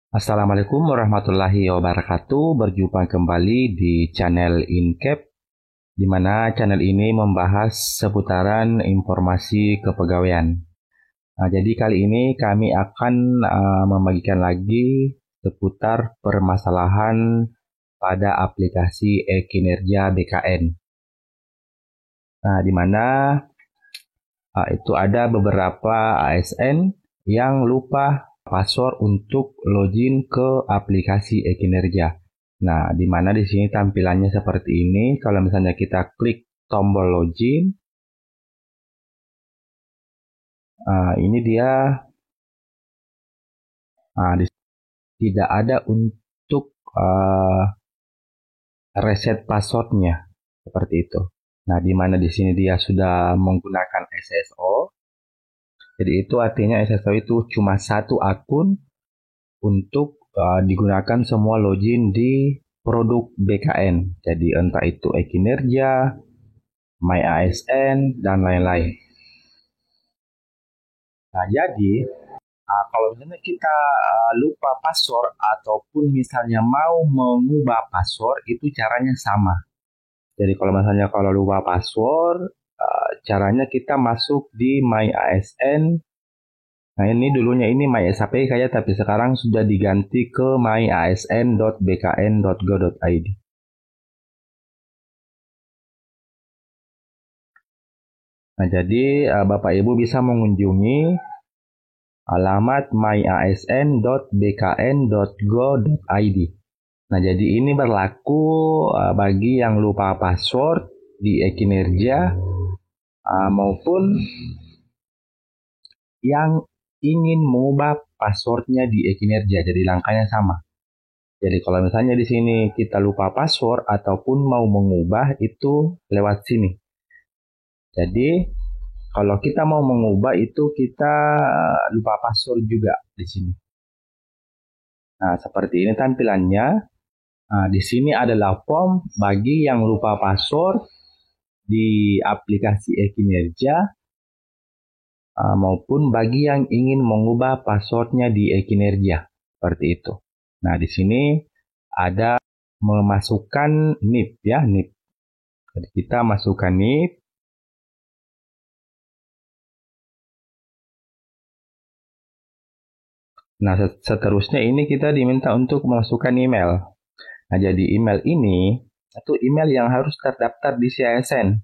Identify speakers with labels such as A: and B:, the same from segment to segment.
A: Assalamualaikum warahmatullahi wabarakatuh. Berjumpa kembali di channel InCap, di mana channel ini membahas seputaran informasi kepegawaian. Jadi kali ini kami akan membagikan lagi seputar permasalahan pada aplikasi e-kinerja BKN. Di mana itu ada beberapa ASN yang lupa password untuk login ke aplikasi e-kinerja. Nah, di mana di sini tampilannya seperti ini. Kalau misalnya kita klik tombol login, ini dia. Tidak ada untuk reset passwordnya seperti itu. Nah, di mana di sini dia sudah menggunakan SSO. Jadi itu artinya SSO itu cuma satu akun untuk digunakan semua login di produk BKN. Jadi entah itu e-kinerja, My ASN, dan lain-lain. Nah, jadi kalau misalnya kita lupa password ataupun misalnya mau mengubah password, itu caranya sama. Jadi kalau lupa password, caranya kita masuk di My ASN. Nah, ini dulunya ini My SAP kayak, tapi sekarang sudah diganti ke myasn.bkn.go.id. Nah, jadi Bapak Ibu bisa mengunjungi alamat myasn.bkn.go.id. Nah, jadi ini berlaku bagi yang lupa password di e-kinerja maupun yang ingin mengubah passwordnya di e-kinerja. Jadi langkahnya sama. Jadi kalau misalnya di sini kita lupa password ataupun mau mengubah, itu lewat sini. Jadi kalau kita mau mengubah itu kita lupa password juga di sini. Nah, seperti ini tampilannya. Nah, di sini adalah form bagi yang lupa password di aplikasi e-kinerja maupun bagi yang ingin mengubah passwordnya di e-kinerja. Seperti itu. Nah, di sini ada memasukkan NIP ya, NIP. Jadi kita masukkan NIP. Nah, seterusnya ini kita diminta untuk memasukkan email. Nah, jadi email ini itu email yang harus terdaftar di CSN.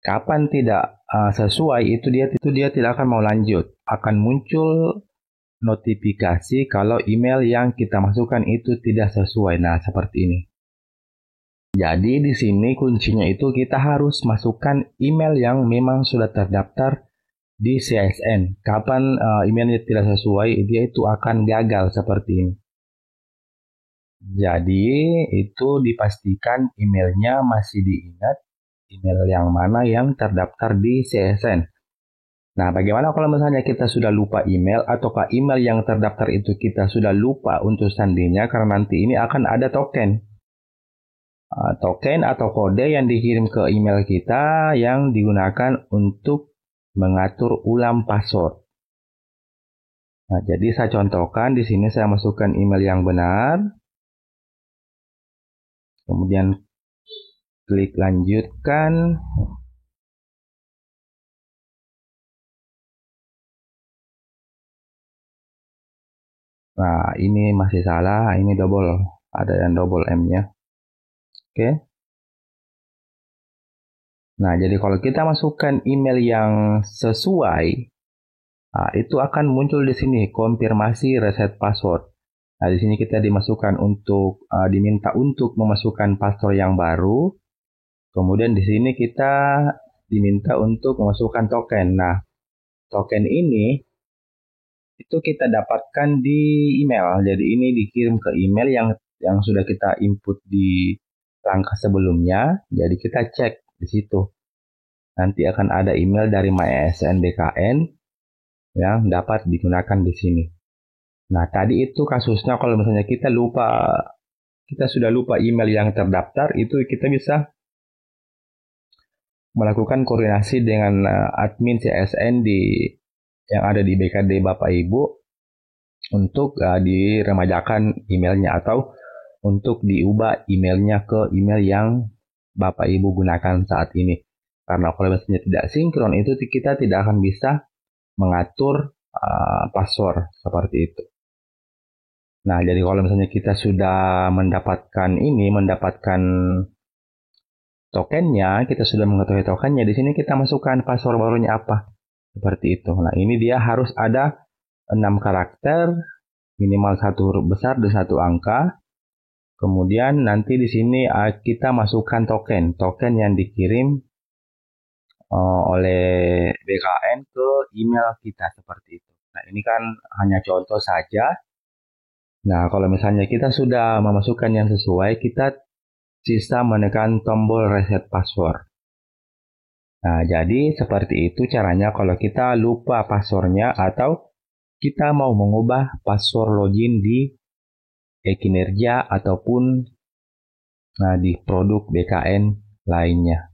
A: Kapan tidak sesuai itu dia tidak akan mau lanjut. Akan muncul notifikasi kalau email yang kita masukkan itu tidak sesuai. Nah, seperti ini. Jadi di sini kuncinya itu kita harus masukkan email yang memang sudah terdaftar di CSN. Kapan emailnya tidak sesuai, dia itu akan gagal seperti ini. Jadi itu dipastikan emailnya masih diingat, email yang mana yang terdaftar di CSN. Nah, bagaimana kalau misalnya kita sudah lupa email ataukah email yang terdaftar itu kita sudah lupa untuk sandinya karena nanti ini akan ada token. Token atau kode yang dikirim ke email kita yang digunakan untuk mengatur ulang password. Nah, jadi saya contohkan di sini saya masukkan email yang benar. Kemudian klik lanjutkan. Nah, ini masih salah, ini double, ada yang double M-nya. Oke. Nah, jadi kalau kita masukkan email yang sesuai, itu akan muncul di sini konfirmasi reset password. Nah, di sini kita diminta untuk memasukkan password yang baru. Kemudian di sini kita diminta untuk memasukkan token. Nah, token ini itu kita dapatkan di email. Jadi ini dikirim ke email yang sudah kita input di langkah sebelumnya. Jadi kita cek di situ. Nanti akan ada email dari MyASN BKN yang dapat digunakan di sini. Nah, tadi itu kasusnya kalau misalnya kita sudah lupa email yang terdaftar, itu kita bisa melakukan koordinasi dengan admin CSN yang ada di BKD Bapak Ibu untuk diremajakan emailnya atau untuk diubah emailnya ke email yang Bapak Ibu gunakan saat ini. Karena kalau misalnya tidak sinkron itu kita tidak akan bisa mengatur password seperti itu. Nah, jadi kalau misalnya kita sudah mendapatkan tokennya, kita sudah mengetahui tokennya, di sini kita masukkan password barunya apa. Seperti itu. Nah, ini dia harus ada 6 karakter, minimal 1 huruf besar dan 1 angka. Kemudian nanti di sini kita masukkan token yang dikirim oleh BKN ke email kita seperti itu. Nah, ini kan hanya contoh saja. Nah, kalau misalnya kita sudah memasukkan yang sesuai, kita sisa menekan tombol reset password. Nah, jadi seperti itu caranya kalau kita lupa passwordnya atau kita mau mengubah password login di e-kinerja ataupun di produk BKN lainnya.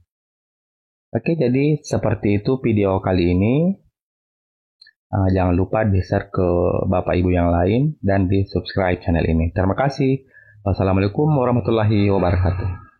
A: Oke, jadi seperti itu video kali ini. Jangan lupa di-share ke Bapak Ibu yang lain dan di-subscribe channel ini. Terima kasih. Wassalamualaikum warahmatullahi wabarakatuh.